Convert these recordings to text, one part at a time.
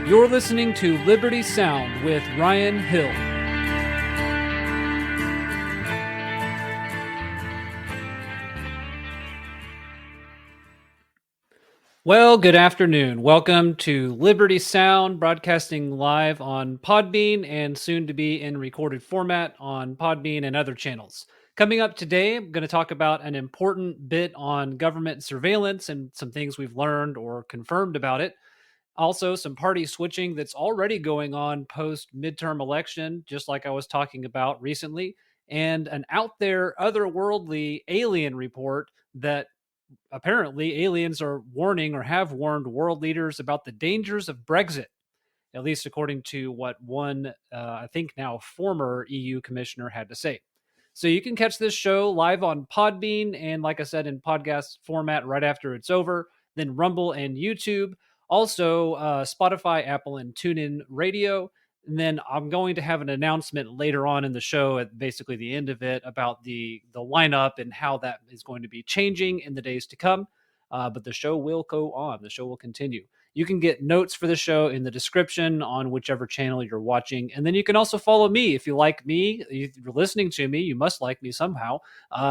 You're listening to Liberty Sound with Ryan Hill. Well, good afternoon. Welcome to Liberty Sound, broadcasting live on Podbean and soon to be in recorded format on Podbean and other channels. Coming up today, I'm going to talk about an important bit on government surveillance and some things we've learned or confirmed about it. Also, some party switching that's already going on post midterm election, just like I was talking about recently, and an out there otherworldly alien report that apparently aliens are warning or have warned world leaders about the dangers of Brexit, at least according to what one, I think now former EU commissioner had to say. So you can catch this show live on Podbean and, like I said, in podcast format right after it's over, then Rumble and YouTube. Also, Spotify, Apple, and TuneIn Radio. And then I'm going to have an announcement later on in the show at basically the end of it about the lineup and how that is going to be changing in the days to come. But the show will go on. The show will continue. You can get notes for the show in the description on whichever channel you're watching. And then you can also follow me. If you like me, if you're listening to me, you must like me somehow.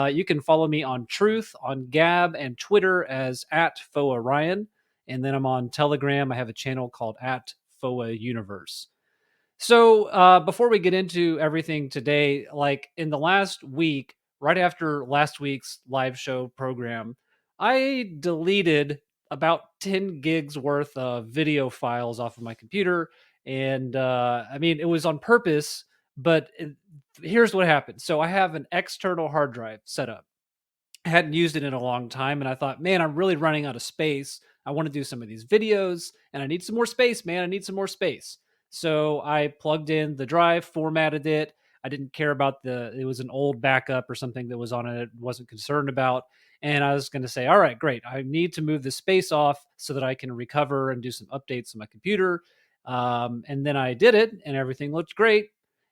You can follow me on Truth, on Gab, and Twitter as @FoaRyan. And then I'm on Telegram. I have a channel called @FoaUniverse. So before we get into everything today, like in the last week, right after last week's live show program, I deleted about 10 gigs worth of video files off of my computer. And I mean, it was on purpose, but here's what happened. So I have an external hard drive set up. I hadn't used it in a long time, and I thought, man, I'm really running out of space. I want to do some of these videos, and I need some more space, man. I need some more space. So I plugged in the drive, formatted it. I didn't care about it was an old backup or something that was on it. Wasn't concerned about. And I was going to say, all right, great. I need to move the space off so that I can recover and do some updates on my computer. And then I did it, and everything looked great.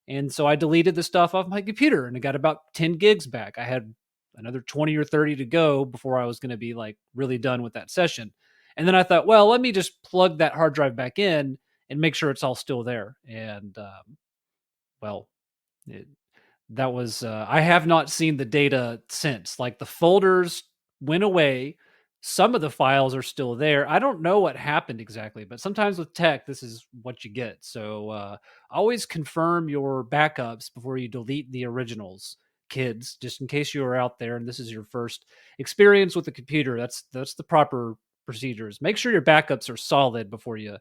And so I deleted the stuff off my computer, and I got about 10 gigs back. I had another 20 or 30 to go before I was going to be like really done with that session. And then I thought, well, let me just plug that hard drive back in and make sure it's all still there. And well, it, that was I have not seen the data since. Like the folders went away. Some of the files are still there. I don't know what happened exactly, but sometimes with tech, this is what you get. So always confirm your backups before you delete the originals, kids, just in case you are out there and this is your first experience with the computer. That's the proper procedures. Make sure your backups are solid before you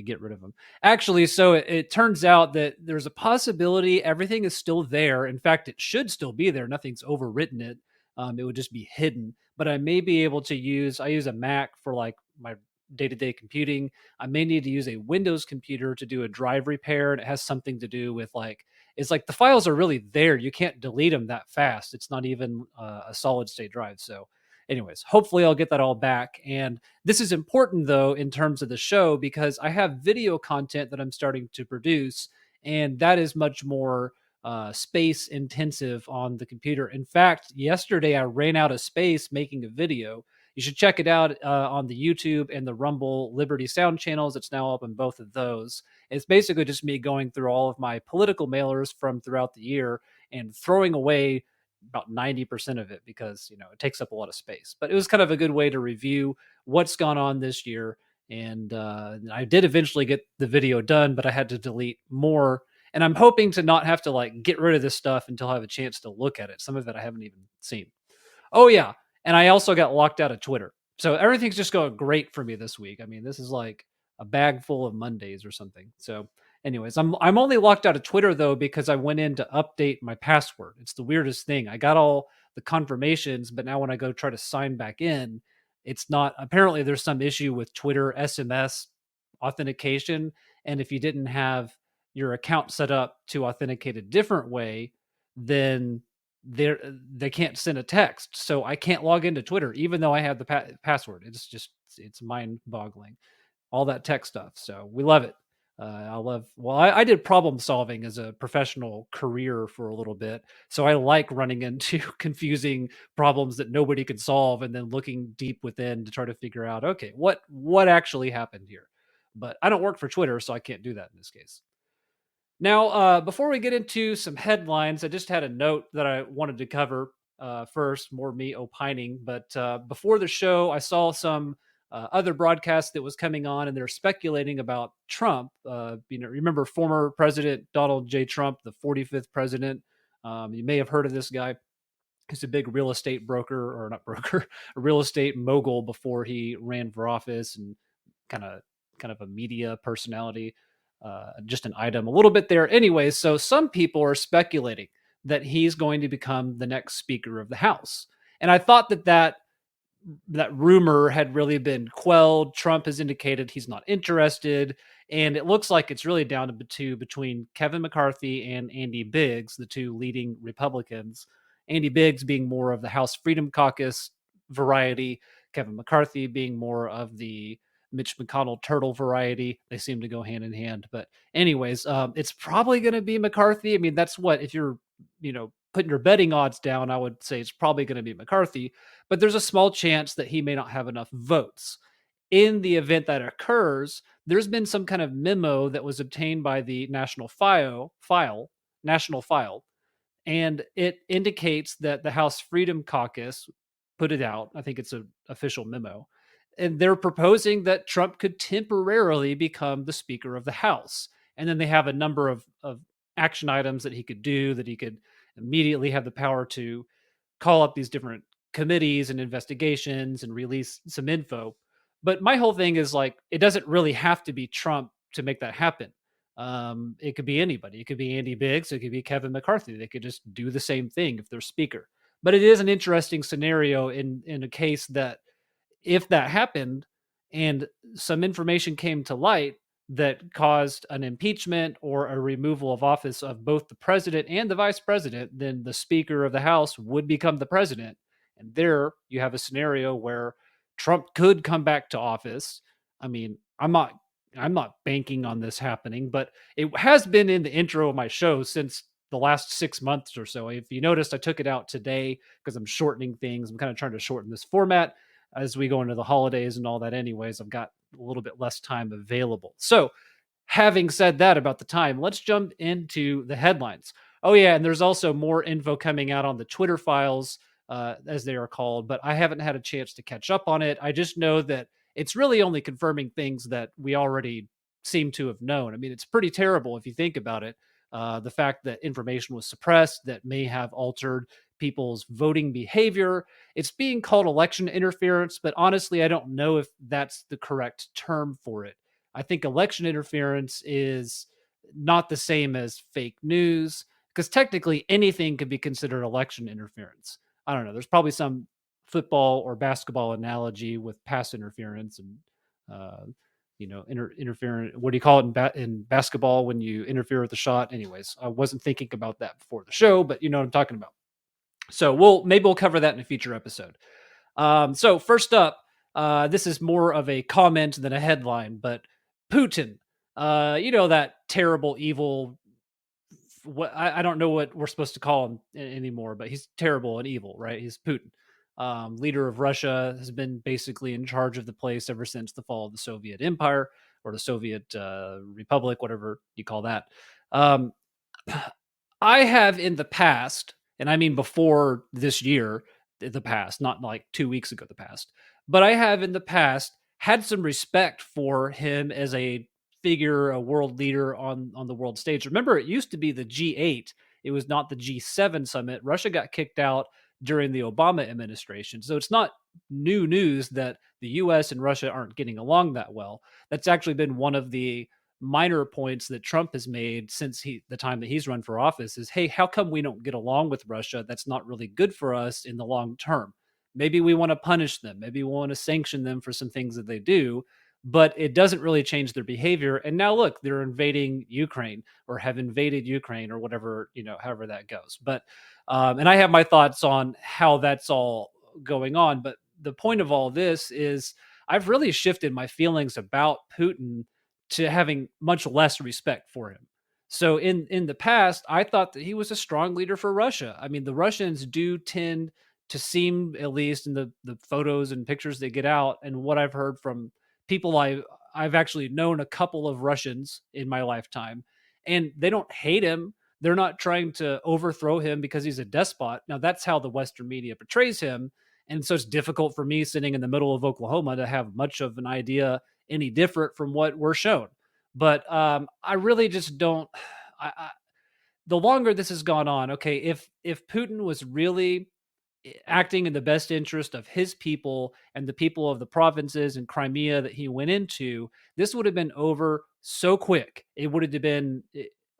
get rid of them. Actually, so it turns out that there's a possibility everything is still there. In fact, it should still be there. Nothing's overwritten it. It would just be hidden. But I may be able to I use a Mac for like my day-to-day computing. I may need to use a Windows computer to do a drive repair. And it has something to do with it's like the files are really there. You can't delete them that fast. It's not even a solid state drive. So anyways, hopefully I'll get that all back. And this is important though in terms of the show because I have video content that I'm starting to produce, and that is much more space intensive on the computer. In fact, yesterday I ran out of space making a video. You should check it out on the YouTube and the Rumble Liberty Sound channels. It's now up on both of those. It's basically just me going through all of my political mailers from throughout the year and throwing away about 90% of it because it takes up a lot of space. But it was kind of a good way to review what's gone on this year. And I did eventually get the video done, but I had to delete more. And I'm hoping to not have to like get rid of this stuff until I have a chance to look at it. Some of it I haven't even seen. Oh yeah, and I also got locked out of Twitter. So everything's just going great for me this week. I mean, this is like a bag full of Mondays or something. So anyways, I'm only locked out of Twitter though because I went in to update my password. It's the weirdest thing. I got all the confirmations, but now when I go try to sign back in, it's not. Apparently, there's some issue with Twitter SMS authentication, and if you didn't have your account set up to authenticate a different way, then they can't send a text. So I can't log into Twitter even though I have the password. It's mind boggling, all that tech stuff. So we love it. I did problem solving as a professional career for a little bit. So I like running into confusing problems that nobody could solve and then looking deep within to try to figure out, okay, what actually happened here? But I don't work for Twitter, so I can't do that in this case. Now, before we get into some headlines, I just had a note that I wanted to cover first, more me opining. But before the show, I saw some other broadcast that was coming on, and they're speculating about Trump. Remember former President Donald J. Trump, the 45th president. You may have heard of this guy. He's a big real estate broker, or not broker, a real estate mogul before he ran for office, and kind of kind of a media personality. Just an item a little bit there. Anyways, so some people are speculating that he's going to become the next Speaker of the House, and I thought that rumor had really been quelled. Trump has indicated he's not interested, and it looks like it's really down to between Kevin McCarthy and Andy Biggs, the two leading Republicans. Andy Biggs being more of the House Freedom Caucus variety, Kevin McCarthy being more of the Mitch McConnell turtle variety. They seem to go hand in hand. But anyways, it's probably going to be McCarthy. I mean, that's what, if you're, putting your betting odds down, I would say it's probably going to be McCarthy, but there's a small chance that he may not have enough votes. In the event that occurs, there's been some kind of memo that was obtained by the National File, and it indicates that the House Freedom Caucus put it out. I think it's an official memo. And they're proposing that Trump could temporarily become the Speaker of the House. And then they have a number of action items that he could do, that he could immediately have the power to call up these different committees and investigations and release some info. But my whole thing is like, it doesn't really have to be Trump to make that happen. It could be anybody. It could be Andy Biggs. It could be Kevin McCarthy. They could just do the same thing if they're speaker. But it is an interesting scenario in a case that, if that happened and some information came to light that caused an impeachment or a removal of office of both the president and the vice president, then the Speaker of the House would become the president. And there you have a scenario where Trump could come back to office. I mean, I'm not banking on this happening, but it has been in the intro of my show since the last 6 months or so. If you noticed, I took it out today because I'm shortening things. I'm kind of trying to shorten this format as we go into the holidays and all that. Anyways, I've got a little bit less time available. So, having said that about the time, let's jump into the headlines. Oh yeah, and there's also more info coming out on the Twitter files, as they are called, but I haven't had a chance to catch up on it. I just know that it's really only confirming things that we already seem to have known. I mean, it's pretty terrible if you think about it. The fact that information was suppressed that may have altered people's voting behavior. It's being called election interference, but honestly, I don't know if that's the correct term for it. I think election interference is not the same as fake news, because technically anything could be considered election interference. I don't know. There's probably some football or basketball analogy with pass interference and interference. What do you call it in basketball when you interfere with the shot? Anyways, I wasn't thinking about that before the show, but you know what I'm talking about. So we'll cover that in a future episode. So first up, this is more of a comment than a headline, but Putin, that terrible, evil. What I don't know what we're supposed to call him anymore, but he's terrible and evil, right? He's Putin, leader of Russia, has been basically in charge of the place ever since the fall of the Soviet Empire, or the Soviet Republic, whatever you call that. Um, I have in the past, and I mean before this year, the past, not like 2 weeks ago, the past, but I have in the past had some respect for him as a figure, a world leader on the world stage. Remember, it used to be the G8. It was not the G7 summit. Russia got kicked out during the Obama administration. So it's not new news that the US and Russia aren't getting along that well. That's actually been one of the minor points that Trump has made since the time that he's run for office is, hey, how come we don't get along with Russia? That's not really good for us in the long term. Maybe we want to punish them. Maybe we want to sanction them for some things that they do, but it doesn't really change their behavior. And now look, they're invading Ukraine, or have invaded Ukraine, or whatever, however that goes. But and I have my thoughts on how that's all going on. But the point of all this is I've really shifted my feelings about Putin to having much less respect for him. So in the past, I thought that he was a strong leader for Russia. I mean, the Russians do tend to seem, at least in the photos and pictures they get out, and what I've heard from people I've actually known a couple of Russians in my lifetime, and they don't hate him. They're not trying to overthrow him because he's a despot. Now, that's how the Western media portrays him. And so it's difficult for me sitting in the middle of Oklahoma to have much of an idea any different from what we're shown. But I really just don't. I, the longer this has gone on, okay, if Putin was really acting in the best interest of his people and the people of the provinces and Crimea that he went into, this would have been over so quick. It would have been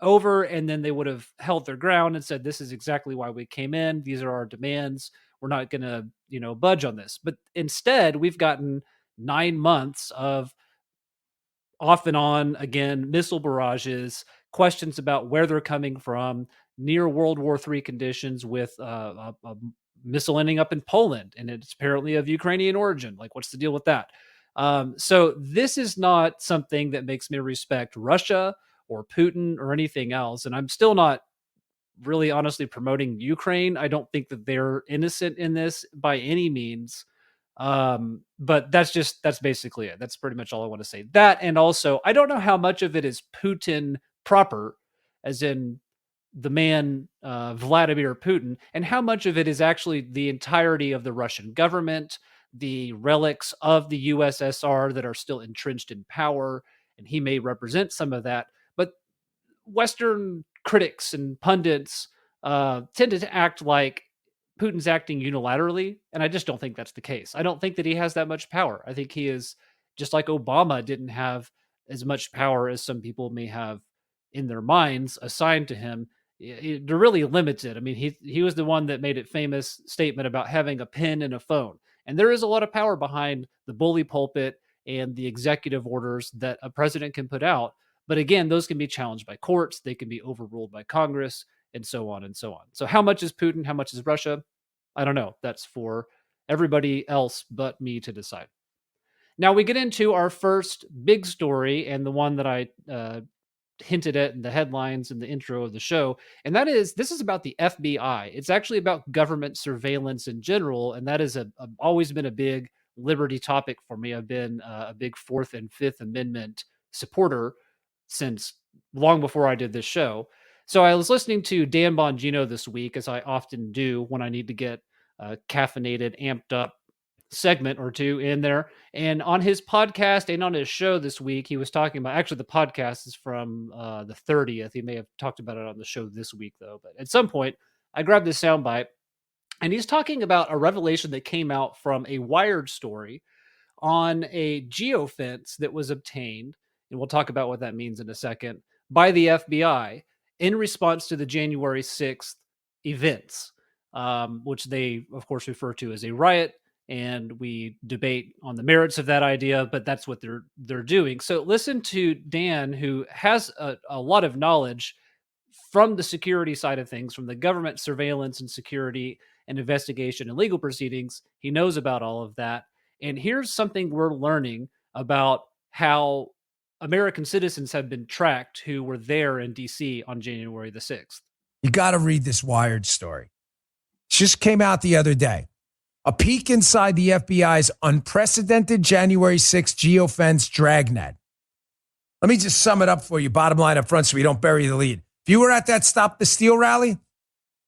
over, and then they would have held their ground and said, "This is exactly why we came in. These are our demands. We're not going to, budge on this." But instead, we've gotten 9 months of off and on again missile barrages, questions about where they're coming from, near World War III conditions with a missile ending up in Poland, and it's apparently of Ukrainian origin. Like, what's the deal with that? So this is not something that makes me respect Russia or Putin or anything else, and I'm still not really honestly promoting Ukraine. I don't think that they're innocent in this by any means. But that's basically it. That's pretty much all I want to say. That, and also I don't know how much of it is Putin proper, as in the man Vladimir Putin, and how much of it is actually the entirety of the Russian government, the relics of the USSR that are still entrenched in power, and he may represent some of that. But Western critics and pundits tend to act like Putin's acting unilaterally, and I just don't think that's the case. I don't think that he has that much power. I think he is just like Obama didn't have as much power as some people may have in their minds assigned to him. They're really limited. I mean, he was the one that made it famous statement about having a pen and a phone, and there is a lot of power behind the bully pulpit and the executive orders that a president can put out. But again, those can be challenged by courts, they can be overruled by Congress, and so on and so on. So, how much is Putin? How much is Russia? I don't know. That's for everybody else but me to decide. Now we get into our first big story, and the one that I hinted at in the headlines and the intro of the show, and that is this is about the FBI. It's actually about government surveillance in general, and that is always been a big liberty topic for me. I've been a big Fourth and Fifth Amendment supporter since long before I did this show. So I was listening to Dan Bongino this week, as I often do when I need to get a caffeinated, amped up segment or two in there. And on his podcast and on his show this week, he was talking about, actually the podcast is from the 30th. He may have talked about it on the show this week though. But at some point, I grabbed this soundbite, and he's talking about a revelation that came out from a Wired story on a geofence that was obtained, and we'll talk about what that means in a second, by the FBI in response to the January 6th events, which they, of course, refer to as a riot. And we debate on the merits of that idea, but that's what they're doing. So listen to Dan, who has a lot of knowledge from the security side of things, from the government surveillance and security and investigation and legal proceedings. He knows about all of that. And here's something we're learning about how American citizens have been tracked who were there in DC on January the 6th. You got to read this Wired story. It just came out the other day. A peek inside the FBI's unprecedented January 6th geofence dragnet. Let me just sum it up for you, bottom line up front, so we don't bury the lead. If you were at that Stop the Steal rally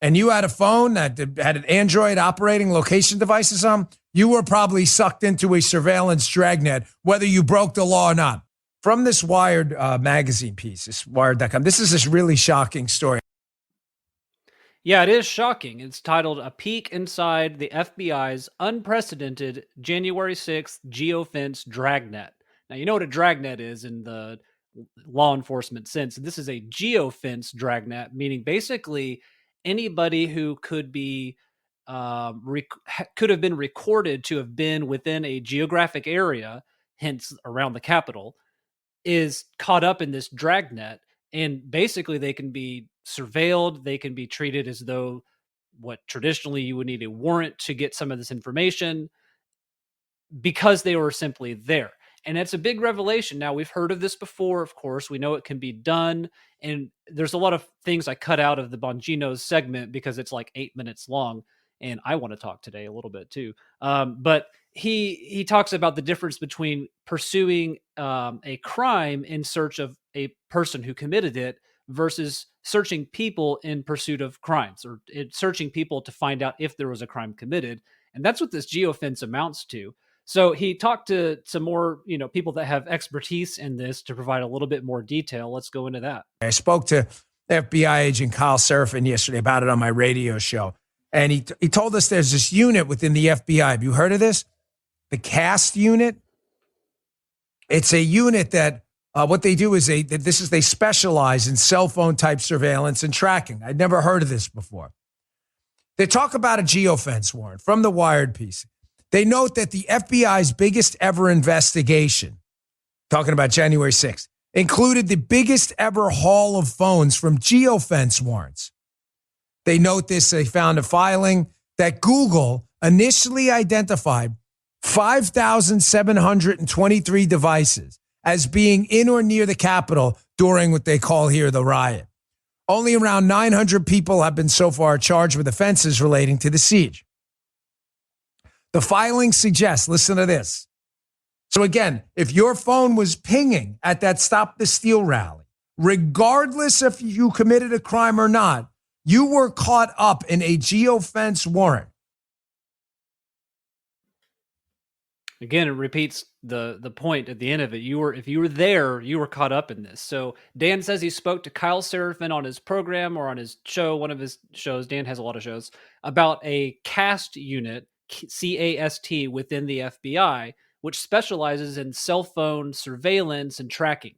and you had a phone that had an Android operating location devices on, you were probably sucked into a surveillance dragnet, whether you broke the law or not. From this Wired magazine piece, this Wired.com, this is this really shocking story. Yeah, it is shocking. It's titled "A Peek Inside the FBI's Unprecedented January 6th Geofence Dragnet." Now, you know what a dragnet is in the law enforcement sense. This is a geofence dragnet, meaning basically anybody who could be could have been recorded to have been within a geographic area, hence around the Capitol, is caught up in this dragnet. And basically they can be surveilled. They can be treated as though what traditionally you would need a warrant to get some of this information, because they were simply there. And it's a big revelation. Now, we've heard of this before, of course. We know it can be done. And there's a lot of things I cut out of the Bongino's segment because it's like 8 minutes long. and I want to talk today a little bit too. But he talks about the difference between pursuing a crime in search of a person who committed it versus searching people in pursuit of crimes, or searching people to find out if there was a crime committed. And that's what this geofence amounts to. So he talked to some more, people that have expertise in this to provide a little bit more detail. Let's go into that. I spoke to FBI agent Kyle Serafin yesterday about it on my radio show. And he told us there's this unit within the FBI. Have you heard of this? The CAST unit. It's a unit that what they do is they specialize in cell phone type surveillance and tracking. I'd never heard of this before. They talk about a geofence warrant from the Wired piece. They note that the FBI's biggest ever investigation, talking about January 6th, included the biggest ever haul of phones from geofence warrants. They note this. They found a filing that Google initially identified 5,723 devices as being in or near the Capitol during what they call here the riot. Only around 900 people have been so far charged with offenses relating to the siege. The filing suggests, listen to this. So again, if your phone was pinging at that Stop the Steal rally, regardless if you committed a crime or not, you were caught up in a geofence warrant. Again, it repeats the point at the end of it. If you were there, you were caught up in this. So Dan says he spoke to Kyle Serafin on his program or on his show, one of his shows. Dan has a lot of shows about a CAST unit, CAST, within the FBI, which specializes in cell phone surveillance and tracking.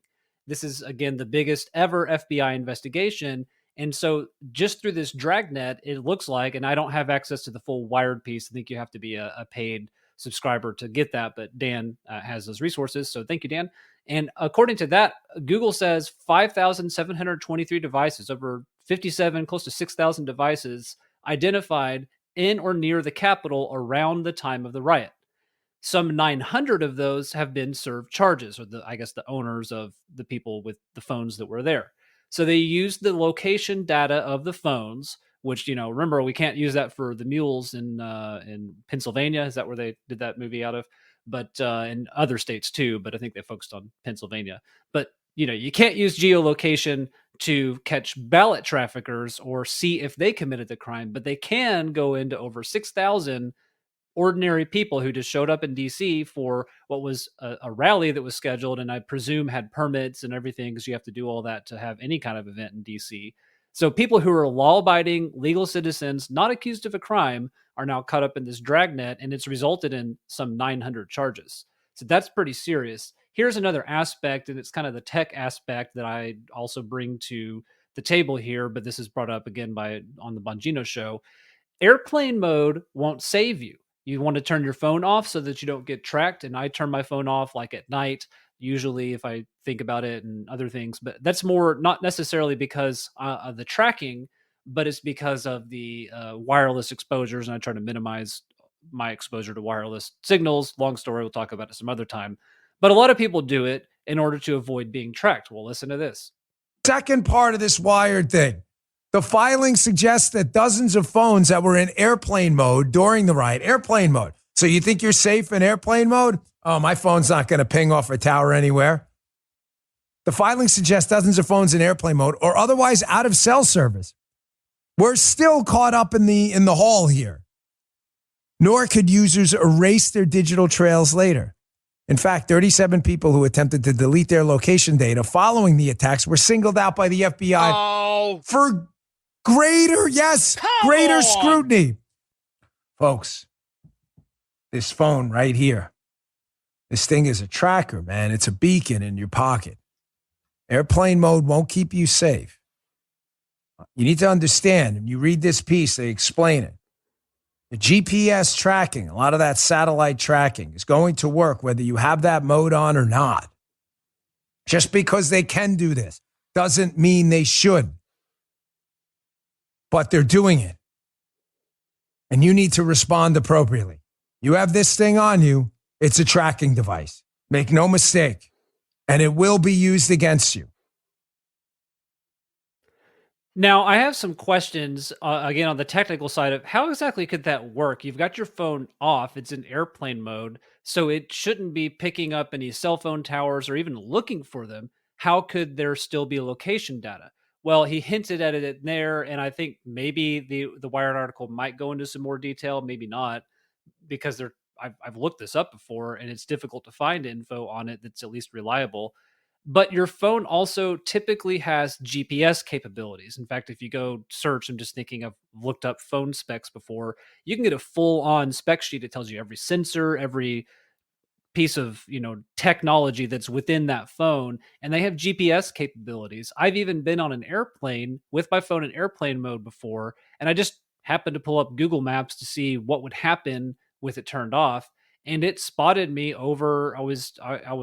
This is, again, the biggest ever FBI investigation. And so just through this dragnet, it looks like, and I don't have access to the full Wired piece. I think you have to be a paid subscriber to get that, but Dan has those resources. So thank you, Dan. And according to that, Google says 5,723 devices, over 57, close to 6,000 devices identified in or near the Capitol around the time of the riot. Some 900 of those have been served charges, or the owners of the people with the phones that were there. So they used the location data of the phones, which, remember, we can't use that for the mules in Pennsylvania. Is that where they did that movie out of? But in other states too, but I think they focused on Pennsylvania. But, you can't use geolocation to catch ballot traffickers or see if they committed the crime, but they can go into over 6,000 ordinary people who just showed up in DC for what was a rally that was scheduled, and I presume had permits and everything, because you have to do all that to have any kind of event in DC. So people who are law-abiding, legal citizens, not accused of a crime, are now caught up in this dragnet, and it's resulted in some 900 charges. So that's pretty serious. Here's another aspect, and it's kind of the tech aspect that I also bring to the table here, but this is brought up again on the Bongino show. Airplane mode won't save you. You want to turn your phone off so that you don't get tracked, and I turn my phone off like at night, usually, if I think about it and other things. But that's more not necessarily because of the tracking, but it's because of the wireless exposures, and I try to minimize my exposure to wireless signals. Long story, we'll talk about it some other time. But a lot of people do it in order to avoid being tracked. Well, listen to this. Second part of this Wired thing. The filing suggests that dozens of phones that were in airplane mode during the riot, airplane mode. So you think you're safe in airplane mode? Oh, my phone's not going to ping off a tower anywhere. The filing suggests dozens of phones in airplane mode or otherwise out of cell service. We're still caught up in the haul here. Nor could users erase their digital trails later. In fact, 37 people who attempted to delete their location data following the attacks were singled out by the FBI for greater scrutiny. Folks, this phone right here, this thing is a tracker, man. It's a beacon in your pocket. Airplane mode won't keep you safe. You need to understand, and you read this piece, they explain it. The GPS tracking, a lot of that satellite tracking is going to work whether you have that mode on or not. Just because they can do this doesn't mean they should. But they're doing it. And you need to respond appropriately. You have this thing on you, it's a tracking device. Make no mistake. And it will be used against you. Now, I have some questions again on the technical side of how exactly could that work? You've got your phone off, it's in airplane mode, so it shouldn't be picking up any cell phone towers or even looking for them. How could there still be location data? Well, he hinted at it in there, and I think maybe the Wired article might go into some more detail, maybe not, because I've looked this up before and it's difficult to find info on it that's at least reliable. But your phone also typically has GPS capabilities. In fact, if you go search, I'm just thinking I've looked up phone specs before, you can get a full on spec sheet. It tells you every sensor, every piece of technology that's within that phone, and they have GPS capabilities. I've even been on an airplane with my phone in airplane mode before, and I just happened to pull up Google Maps to see what would happen with it turned off, and it spotted me over. I was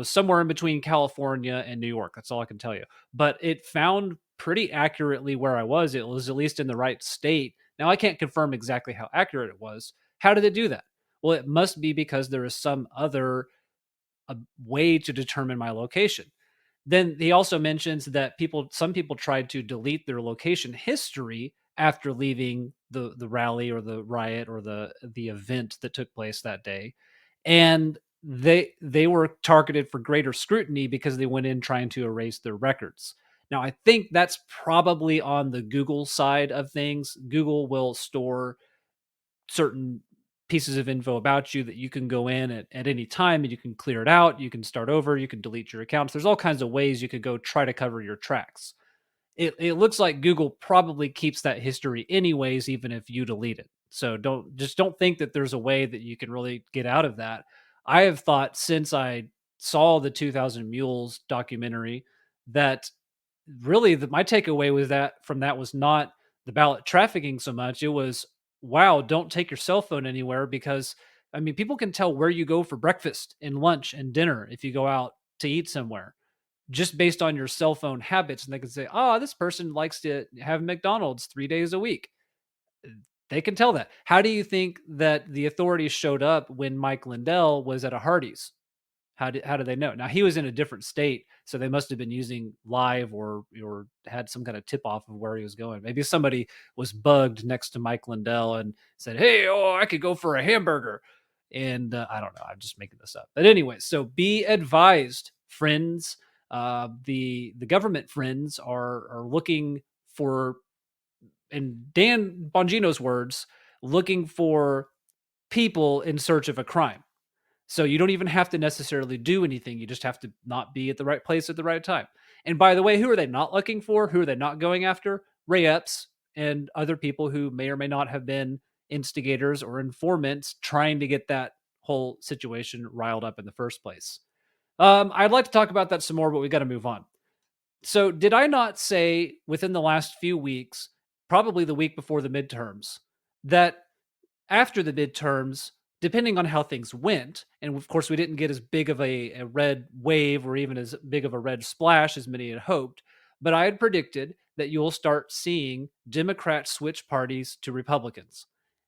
somewhere in between California and New York. That's all I can tell you, but it found pretty accurately where I was. It was at least in the right state. Now I can't confirm exactly how accurate it was. How did it do that? Well, it must be because there is some other a way to determine my location. Then he also mentions that some people tried to delete their location history after leaving the rally or the riot or the event that took place that day, and they were targeted for greater scrutiny because they went in trying to erase their records. Now, I think that's probably on the Google side of things. Google will store certain pieces of info about you that you can go in at any time and you can clear it out. You can start over. You can delete your accounts. There's all kinds of ways you could go try to cover your tracks. It looks like Google probably keeps that history anyways, even if you delete it. So don't think that there's a way that you can really get out of that. I have thought since I saw the 2000 Mules documentary that really my takeaway was that from that was not the ballot trafficking so much. It was, wow, don't take your cell phone anywhere, because I mean people can tell where you go for breakfast and lunch and dinner if you go out to eat somewhere just based on your cell phone habits. And they can say, oh, this person likes to have McDonald's 3 days a week. They can tell that. How do you think that the authorities showed up when Mike Lindell was at a Hardee's? How did they know? Now he was in a different state, so they must have been using live or had some kind of tip off of where he was going. Maybe somebody was bugged next to Mike Lindell and said, "Hey, oh, I could go for a hamburger," and I don't know. I'm just making this up. But anyway, so be advised, friends. The government friends are looking for, in Dan Bongino's words, looking for people in search of a crime. So you don't even have to necessarily do anything. You just have to not be at the right place at the right time. And by the way, who are they not looking for? Who are they not going after? Ray Epps and other people who may or may not have been instigators or informants trying to get that whole situation riled up in the first place. I'd like to talk about that some more, but we got to move on. So, did I not say within the last few weeks, probably the week before the midterms, that after the midterms, depending on how things went, and of course, we didn't get as big of a red wave or even as big of a red splash as many had hoped, but I had predicted that you'll start seeing Democrats switch parties to Republicans.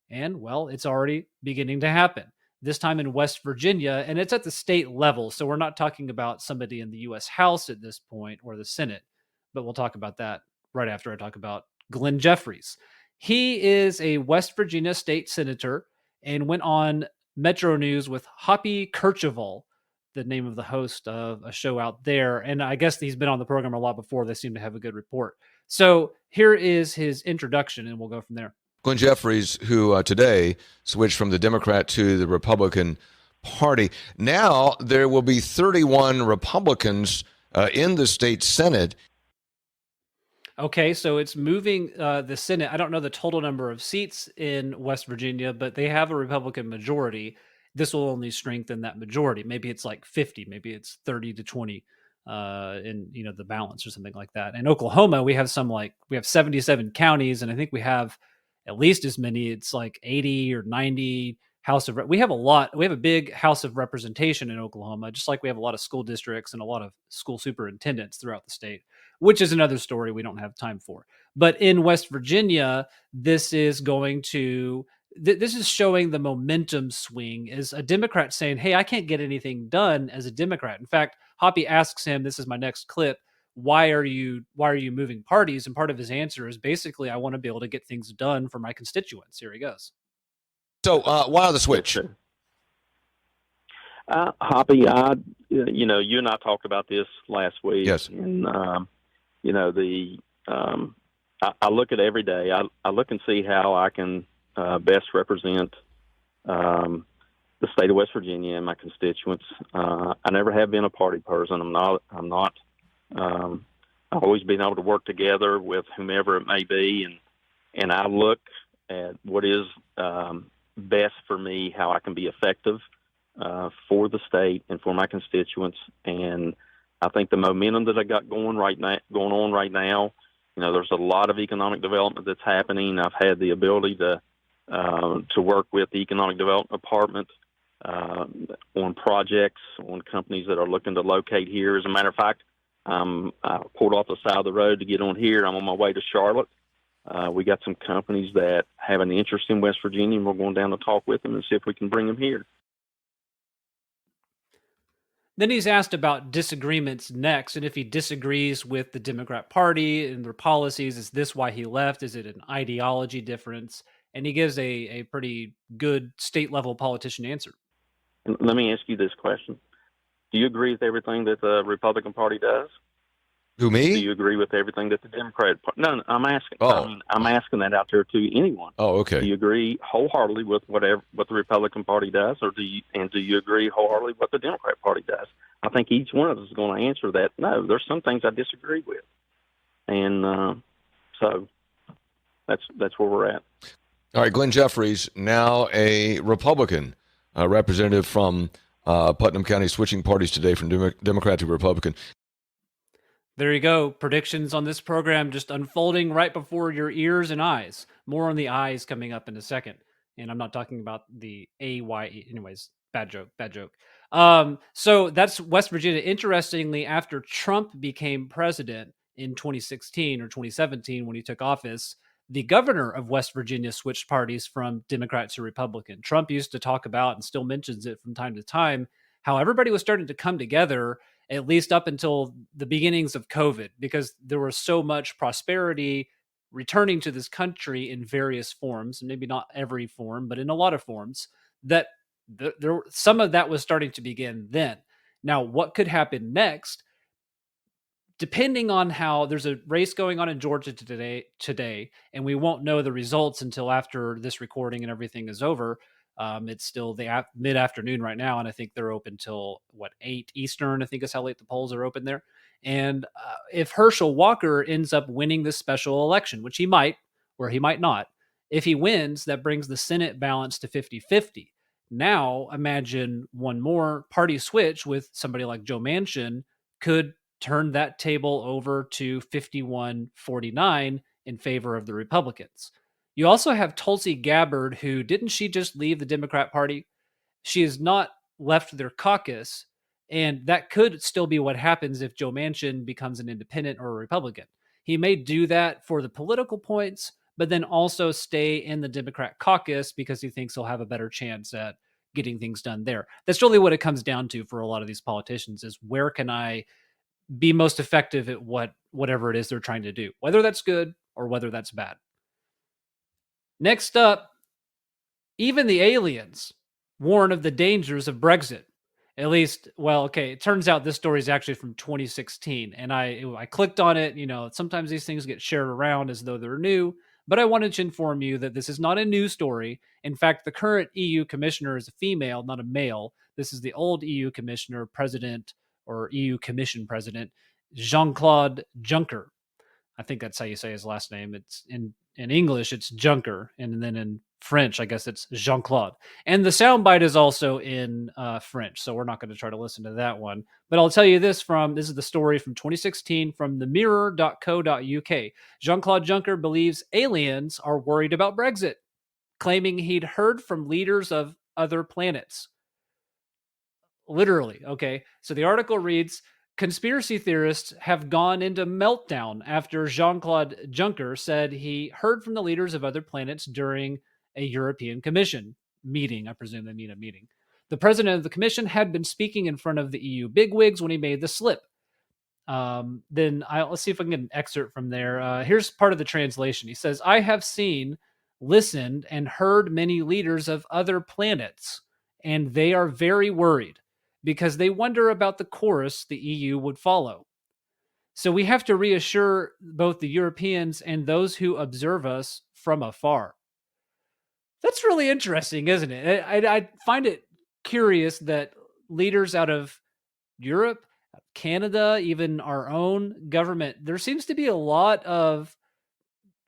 And well, it's already beginning to happen. This time in West Virginia, and it's at the state level. So we're not talking about somebody in the US House at this point or the Senate, but we'll talk about that right after I talk about Glenn Jeffries. He is a West Virginia state senator and went on Metro News with Hoppy Kercheval, the name of the host of a show out there. And I guess he's been on the program a lot before. They seem to have a good report. So here is his introduction, and we'll go from there. Glenn Jeffries, who today switched from the Democrat to the Republican Party. Now there will be 31 Republicans in the state Senate. Okay, so it's moving the Senate. I don't know the total number of seats in West Virginia, but they have a Republican majority. This will only strengthen that majority. Maybe it's like 50, maybe it's 30 to 20 in the balance or something like that. In Oklahoma, we have 77 counties, and I think we have at least as many. It's like 80 or 90 we have a lot. We have a big House of Representation in Oklahoma, just like we have a lot of school districts and a lot of school superintendents throughout the state, which is another story we don't have time for. But in West Virginia, this is showing the momentum swing as a Democrat saying, hey, I can't get anything done as a Democrat. In fact, Hoppy asks him, this is my next clip, why are you moving parties? And part of his answer is basically, I want to be able to get things done for my constituents. Here he goes. So why the switch? Yes, Hoppy, you and I talked about this last week. Yes. And, I look at every day. I look and see how I can best represent the state of West Virginia and my constituents. I never have been a party person. I'm not. I've always been able to work together with whomever it may be, and I look at what is best for me, how I can be effective for the state and for my constituents. And I think the momentum that I got going on right now, there's a lot of economic development that's happening. I've had the ability to work with the economic development department on projects, on companies that are looking to locate here. As a matter of fact, I pulled off the side of the road to get on here. I'm on my way to Charlotte. We got some companies that have an interest in West Virginia, and we're going down to talk with them and see if we can bring them here. Then he's asked about disagreements next, and if he disagrees with the Democrat Party and their policies, is this why he left? Is it an ideology difference? And he gives a pretty good state-level politician answer. Let me ask you this question. Do you agree with everything that the Republican Party does? Who, me? Do you agree with everything that the Democrat Party? No, I'm asking. Oh. I'm asking that out there to anyone. Oh, okay. Do you agree wholeheartedly with what the Republican Party does, or do you agree wholeheartedly what the Democrat Party does? I think each one of us is going to answer that. No, there's some things I disagree with, and so that's where we're at. All right, Glenn Jeffries, now a Republican representative from Putnam County, switching parties today from Democrat to Republican. There you go. Predictions on this program just unfolding right before your ears and eyes. More on the eyes coming up in a second. And I'm not talking about the AYE. Anyways, bad joke. So that's West Virginia. Interestingly, after Trump became president in 2016 or 2017 when he took office, the governor of West Virginia switched parties from Democrat to Republican. Trump used to talk about, and still mentions it from time to time, how everybody was starting to come together, at least up until the beginnings of COVID, because there was so much prosperity returning to this country in various forms, and maybe not every form, but in a lot of forms, that there some of that was starting to begin then. Now, what could happen next? Depending on how, there's a race going on in Georgia today, and we won't know the results until after this recording and everything is over. It's still the mid-afternoon right now, and I think they're open till 8 Eastern. I think is how late the polls are open there. And if Herschel Walker ends up winning this special election, which he might, or he might not, if he wins, that brings the Senate balance to 50-50. Now imagine one more party switch with somebody like Joe Manchin could turn that table over to 51-49 in favor of the Republicans. You also have Tulsi Gabbard, who didn't she just leave the Democrat Party? She has not left their caucus, and that could still be what happens if Joe Manchin becomes an independent or a Republican. He may do that for the political points, but then also stay in the Democrat caucus because he thinks he'll have a better chance at getting things done there. That's really what it comes down to for a lot of these politicians, is where can I be most effective at whatever it is they're trying to do, whether that's good or whether that's bad. Next up, even the aliens warn of the dangers of Brexit. At least, well, okay, it turns out this story is actually from 2016, and I clicked on it. Sometimes these things get shared around as though they're new, but I wanted to inform you that this is not a new story. In fact, the current EU commissioner is a female, not a male. This is the old EU commissioner, president, or EU Commission President, Jean-Claude Juncker. I think that's how you say his last name. It's in English, it's Juncker. And then in French, I guess it's Jean-Claude. And the soundbite is also in French, so we're not going to try to listen to that one. But I'll tell you this is the story from 2016 from themirror.co.uk. Jean-Claude Juncker believes aliens are worried about Brexit, claiming he'd heard from leaders of other planets. Literally, okay? So the article reads, conspiracy theorists have gone into meltdown after Jean-Claude Juncker said he heard from the leaders of other planets during a European Commission meeting. I presume they mean a meeting. The president of the Commission had been speaking in front of the EU bigwigs when he made the slip. then let's see if I can get an excerpt from there. Here's part of the translation. He says, I have seen, listened, and heard many leaders of other planets, and they are very worried because they wonder about the course the EU would follow. So we have to reassure both the Europeans and those who observe us from afar. That's really interesting, isn't it? I find it curious that leaders out of Europe, Canada, even our own government, there seems to be a lot of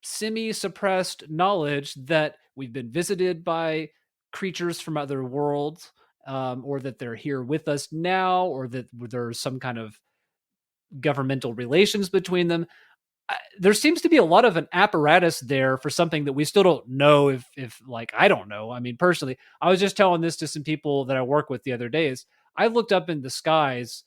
semi-suppressed knowledge that we've been visited by creatures from other worlds, or that they're here with us now, or that there's some kind of governmental relations between them. There seems to be a lot of an apparatus there for something that we still don't know if like, I don't know. I mean, personally, I was just telling this to some people that I work with the other days. I looked up in the skies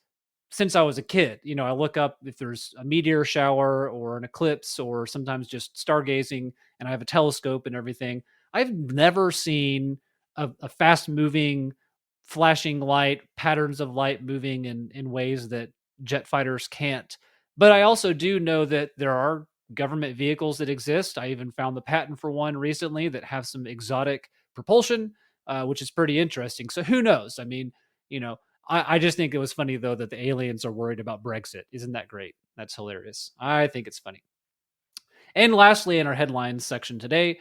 since I was a kid. You know, I look up if there's a meteor shower or an eclipse or sometimes just stargazing, and I have a telescope and everything. I've never seen a fast moving, flashing light, patterns of light moving in ways that jet fighters can't. But I also do know that there are government vehicles that exist. I even found the patent for one recently that have some exotic propulsion, which is pretty interesting. So who knows? I mean, you know, I just think it was funny, though, that the aliens are worried about Brexit. Isn't that great? That's hilarious. I think it's funny. And lastly, in our headlines section today,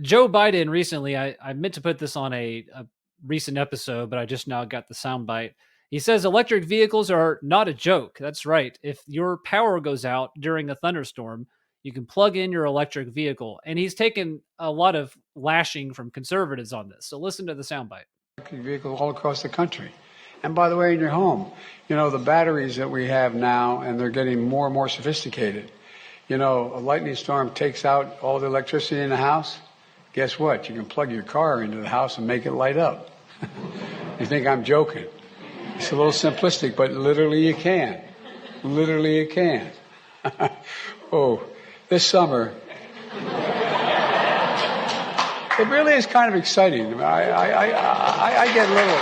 Joe Biden recently, I meant to put this on a recent episode, but I just now got the soundbite. He says electric vehicles are not a joke. That's right. If your power goes out during a thunderstorm, you can plug in your electric vehicle. And he's taken a lot of lashing from conservatives on this. So listen to the soundbite. Electric vehicles all across the country. And by the way, in your home, you know, the batteries that we have now, and they're getting more and more sophisticated. You know, a lightning storm takes out all the electricity in the house. Guess what? You can plug your car into the house and make it light up. You think I'm joking? It's a little simplistic, but literally you can. Literally you can. Oh, this summer, it really is kind of exciting. I get a little...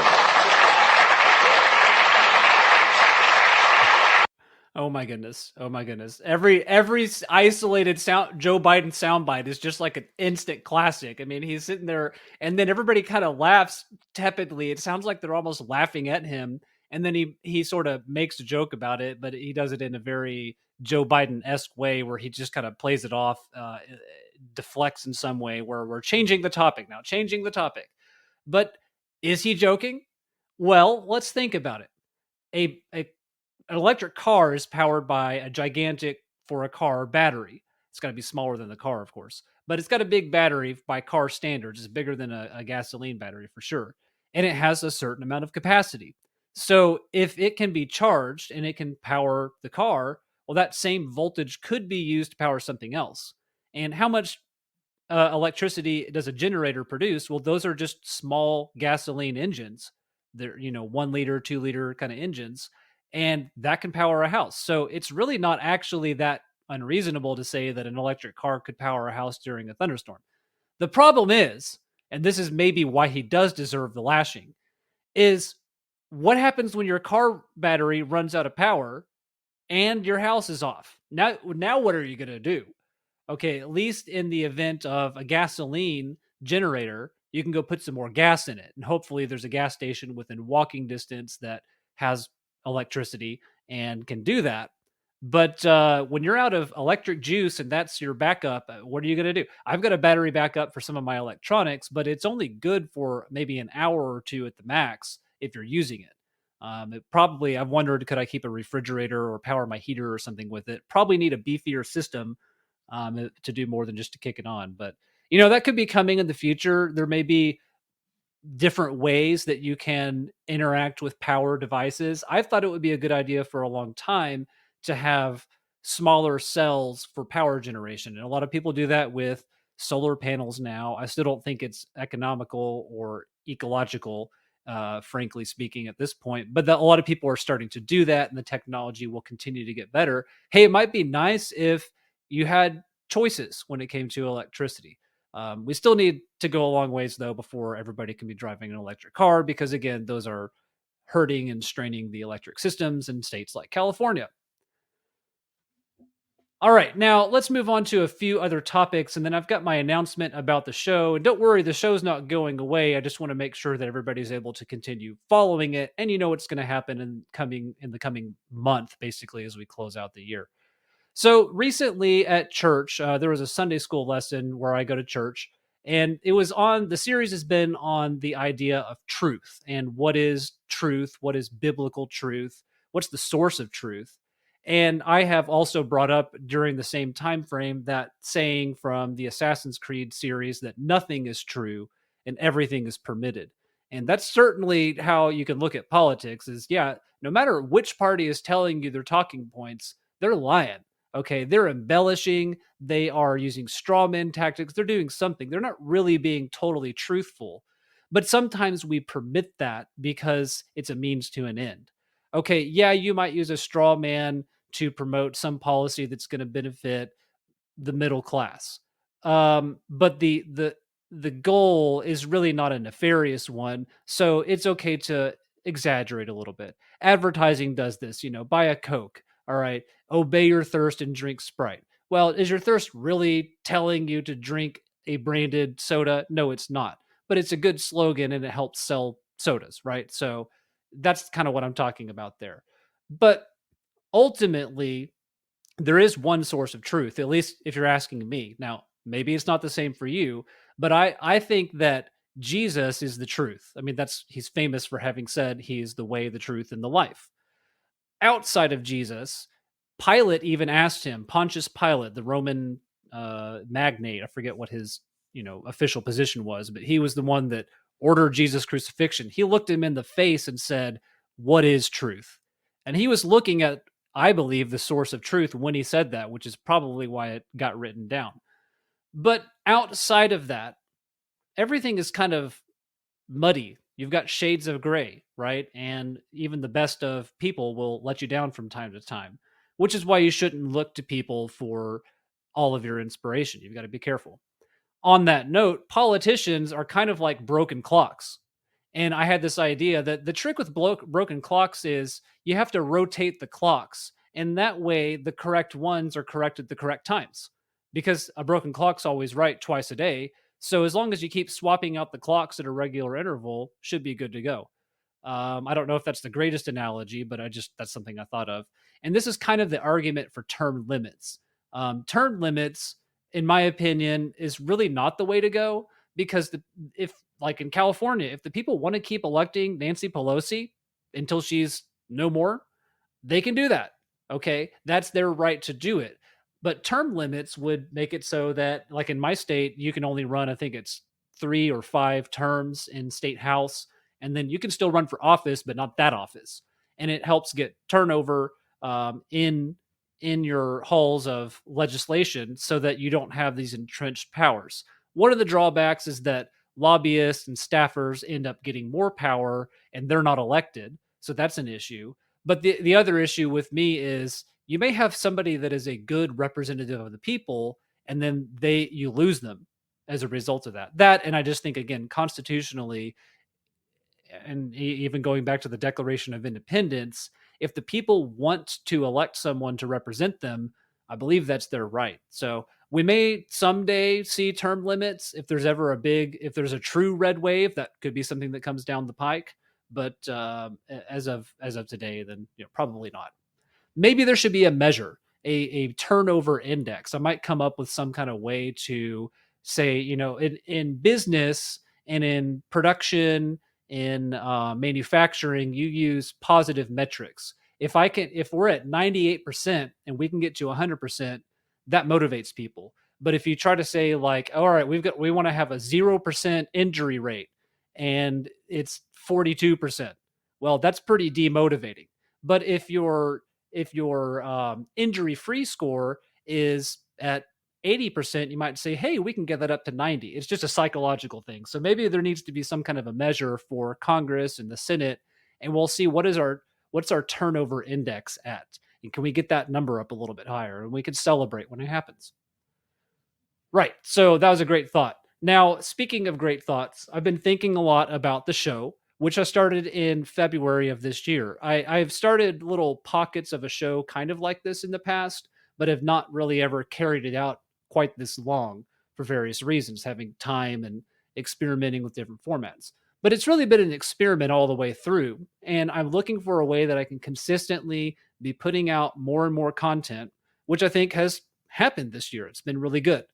Oh my goodness. Oh my goodness. Every isolated sound Joe Biden soundbite is just like an instant classic. I mean, he's sitting there and then everybody kind of laughs tepidly. It sounds like they're almost laughing at him. And then he sort of makes a joke about it, but he does it in a very Joe Biden-esque way where he just kind of plays it off, deflects in some way where we're changing the topic now, changing the topic. But is he joking? Well, let's think about it. An electric car is powered by a gigantic, for a car, battery. It's got to be smaller than the car, of course, but it's got a big battery by car standards. It's bigger than a gasoline battery for sure. And it has a certain amount of capacity. So if it can be charged and it can power the car, well, that same voltage could be used to power something else. And how much electricity does a generator produce? Well, those are just small gasoline engines. They're, 1 liter, 2 liter kind of engines. And that can power a house. So it's really not actually that unreasonable to say that an electric car could power a house during a thunderstorm. The problem is, and this is maybe why he does deserve the lashing, is what happens when your car battery runs out of power and your house is off? Now what are you going to do? Okay, at least in the event of a gasoline generator, you can go put some more gas in it. And hopefully there's a gas station within walking distance that has electricity and can do that. But when you're out of electric juice and that's your backup, what are you going to do? I've got a battery backup for some of my electronics, but it's only good for maybe an hour or two at the max if you're using it. I've wondered, could I keep a refrigerator or power my heater or something with it? Probably need a beefier system to do more than just to kick it on. But, that could be coming in the future. There may be different ways that you can interact with power devices. I've thought it would be a good idea for a long time to have smaller cells for power generation. And a lot of people do that with solar panels now. I still don't think it's economical or ecological, frankly speaking, at this point. But a lot of people are starting to do that, and the technology will continue to get better. Hey, it might be nice if you had choices when it came to electricity. We still need to go a long ways, though, before everybody can be driving an electric car, because, again, those are hurting and straining the electric systems in states like California. All right, now let's move on to a few other topics, and then I've got my announcement about the show. And don't worry, the show's not going away. I just want to make sure that everybody's able to continue following it, and you know what's going to happen in the coming month, basically, as we close out the year. So recently at church, there was a Sunday school lesson where I go to church, and it was on the series has been on the idea of truth and what is truth, what is biblical truth, what's the source of truth. And I have also brought up during the same time frame that saying from the Assassin's Creed series that nothing is true and everything is permitted. And that's certainly how you can look at politics is yeah, no matter which party is telling you their talking points, they're lying. Okay, they're embellishing, they are using straw man tactics, they're doing something. They're not really being totally truthful. But sometimes we permit that because it's a means to an end. Okay, yeah, you might use a straw man to promote some policy that's going to benefit the middle class. But the goal is really not a nefarious one, so it's okay to exaggerate a little bit. Advertising does this, buy a Coke. All right, obey your thirst and drink Sprite. Well, is your thirst really telling you to drink a branded soda? No, it's not. But it's a good slogan and it helps sell sodas, right? So that's kind of what I'm talking about there. But ultimately, there is one source of truth, at least if you're asking me. Now, maybe it's not the same for you, but I think that Jesus is the truth. I mean, that's he's famous for having said he is the way, the truth, and the life. Outside of Jesus, Pilate even asked him, Pontius Pilate, the Roman magnate, I forget what his official position was, but he was the one that ordered Jesus' crucifixion. He looked him in the face and said, "What is truth?" And he was looking at, I believe, the source of truth when he said that, which is probably why it got written down. But outside of that, everything is kind of muddy. You've got shades of gray, right? And even the best of people will let you down from time to time, which is why you shouldn't look to people for all of your inspiration. You've got to be careful. On that note, politicians are kind of like broken clocks. And I had this idea that the trick with broken clocks is you have to rotate the clocks. And that way, the correct ones are correct at the correct times. Because a broken clock's always right twice a day. So as long as you keep swapping out the clocks at a regular interval, should be good to go. I don't know if that's the greatest analogy, but that's something I thought of. And this is kind of the argument for term limits. Term limits, in my opinion, is really not the way to go because if like in California, if the people want to keep electing Nancy Pelosi until she's no more, they can do that. Okay. That's their right to do it. But term limits would make it so that, like in my state, you can only run, I think it's 3 or 5 terms in state house. And then you can still run for office, but not that office. And it helps get turnover in your halls of legislation so that you don't have these entrenched powers. One of the drawbacks is that lobbyists and staffers end up getting more power and they're not elected. So that's an issue. But the other issue with me is you may have somebody that is a good representative of the people, and then you lose them as a result of that. That, and I just think again, constitutionally, and even going back to the Declaration of Independence, if the people want to elect someone to represent them, I believe that's their right. So we may someday see term limits if there's ever if there's a true red wave, that could be something that comes down the pike. But as of today, then probably not. Maybe there should be a measure, a turnover index. I might come up with some kind of way to say, in business and in production, in manufacturing, you use positive metrics. If we're at 98% and we can get to 100%, that motivates people. But if you try to say like, all right, we want to have a 0% injury rate and it's 42%, well, that's pretty demotivating. But if your injury free score is at 80%, you might say, hey, we can get that up to 90. It's just a psychological thing. So maybe there needs to be some kind of a measure for Congress and the Senate, and we'll see what's our turnover index at. And can we get that number up a little bit higher? And we can celebrate when it happens. Right. So that was a great thought. Now, speaking of great thoughts, I've been thinking a lot about the show, which I started in February of this year. I've started little pockets of a show kind of like this in the past, but have not really ever carried it out quite this long for various reasons, having time and experimenting with different formats. But it's really been an experiment all the way through. And I'm looking for a way that I can consistently be putting out more and more content, which I think has happened this year. It's been really good.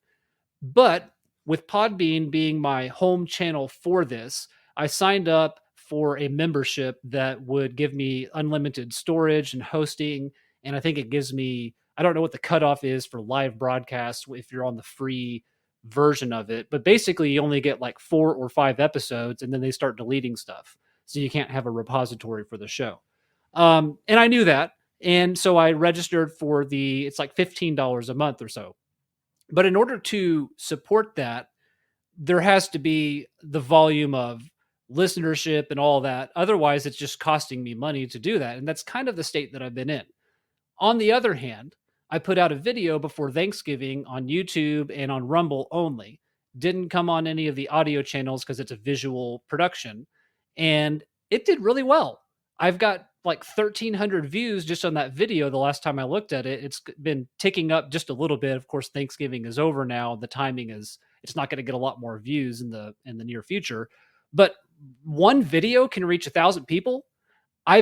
But with Podbean being my home channel for this, I signed up for a membership that would give me unlimited storage and hosting. And I think it gives me, I don't know what the cutoff is for live broadcasts if you're on the free version of it, but basically you only get like 4 or 5 episodes and then they start deleting stuff. So you can't have a repository for the show. And I knew that. And so I registered for it's like $15 a month or so. But in order to support that, there has to be the volume of listenership and all that. Otherwise, it's just costing me money to do that. And that's kind of the state that I've been in. On the other hand, I put out a video before Thanksgiving on YouTube and on Rumble only. Didn't come on any of the audio channels because it's a visual production. And it did really well. I've got like 1,300 views just on that video the last time I looked at it. It's been ticking up just a little bit. Of course, Thanksgiving is over now. The timing is, it's not going to get a lot more views in the near future. But one video can reach 1,000 people. I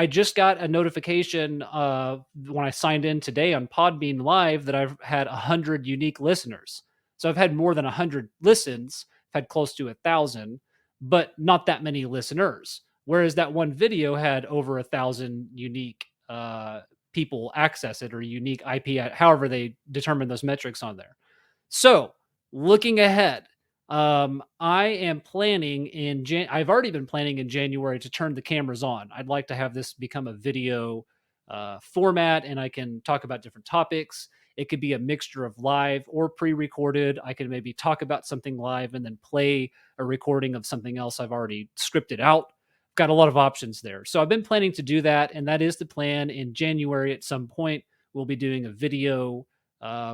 just got a notification when I signed in today on Podbean Live that I've had 100 unique listeners. So I've had more than 100 listens, I've had close to 1,000, but not that many listeners. Whereas that one video had over 1,000 unique people access it, or unique IP, however they determine those metrics on there. So looking ahead, I am planning I've already been planning in January to turn the cameras on. I'd like to have this become a video format, and I can talk about different topics. It could be a mixture of live or pre-recorded. I could maybe talk about something live and then play a recording of something else I've already scripted out. Got a lot of options there. So I've been planning to do that, and that is the plan. In January at some point, we'll be doing a video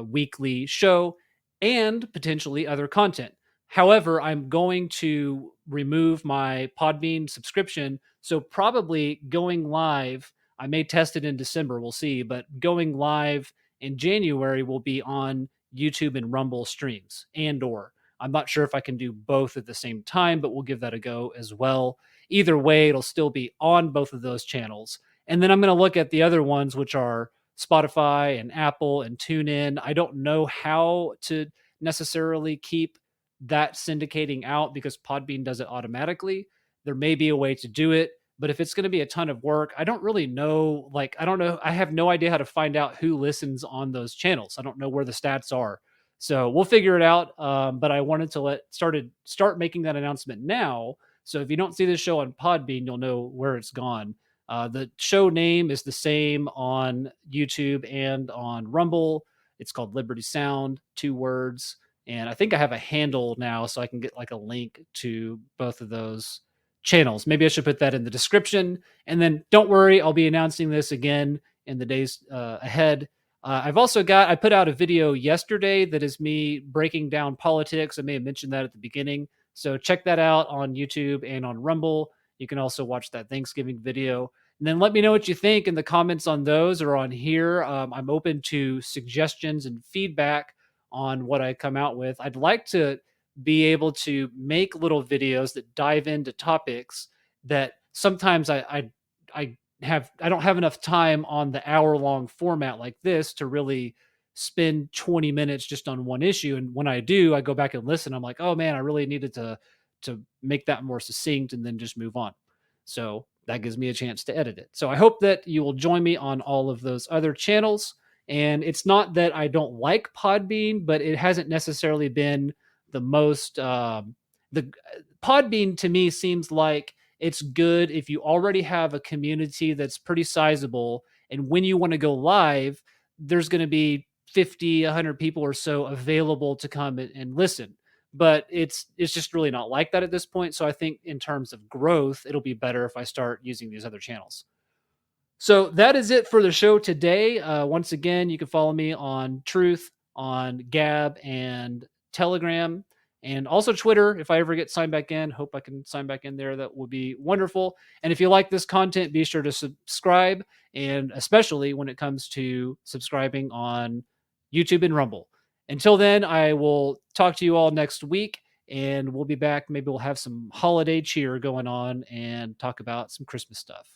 weekly show and potentially other content. However, I'm going to remove my Podbean subscription. So probably going live, I may test it in December, we'll see, but going live in January will be on YouTube and Rumble streams or I'm not sure if I can do both at the same time, but we'll give that a go as well. Either way, it'll still be on both of those channels. And then I'm going to look at the other ones, which are Spotify and Apple and TuneIn. I don't know how to necessarily keep that syndicating out because Podbean does it automatically. There may be a way to do it, but if it's going to be a ton of work, I don't really know. I don't know. I have no idea how to find out who listens on those channels. I don't know where the stats are. So we'll figure it out. But I wanted to start making that announcement now. So if you don't see this show on Podbean, you'll know where it's gone. The show name is the same on YouTube and on Rumble. It's called Liberty Sound, 2 words. And I think I have a handle now, so I can get like a link to both of those channels. Maybe I should put that in the description. And then don't worry, I'll be announcing this again in the days ahead. I put out a video yesterday that is me breaking down politics. I may have mentioned that at the beginning. So check that out on YouTube and on Rumble. You can also watch that Thanksgiving video. And then let me know what you think in the comments on those or on here. I'm open to suggestions and feedback on what I come out with. I'd like to be able to make little videos that dive into topics that sometimes I don't have enough time on the hour-long format like this to really spend 20 minutes just on one issue. And when I do, I go back and listen. I'm like, oh man, I really needed to make that more succinct and then just move on. So that gives me a chance to edit it. So I hope that you will join me on all of those other channels. And it's not that I don't like Podbean, but it hasn't necessarily been the most, the Podbean to me seems like it's good if you already have a community that's pretty sizable. And when you want to go live, there's going to be 50, 100 people or so available to come and listen. But it's just really not like that at this point. So I think in terms of growth, it'll be better if I start using these other channels. So that is it for the show today. Once again, you can follow me on Truth, on Gab, and Telegram. and also Twitter. If I ever get signed back in, hope I can sign back in there. That would be wonderful. And if you like this content, be sure to subscribe, and especially when it comes to subscribing on YouTube and Rumble. Until then, I will talk to you all next week, and we'll be back. Maybe we'll have some holiday cheer going on and talk about some Christmas stuff.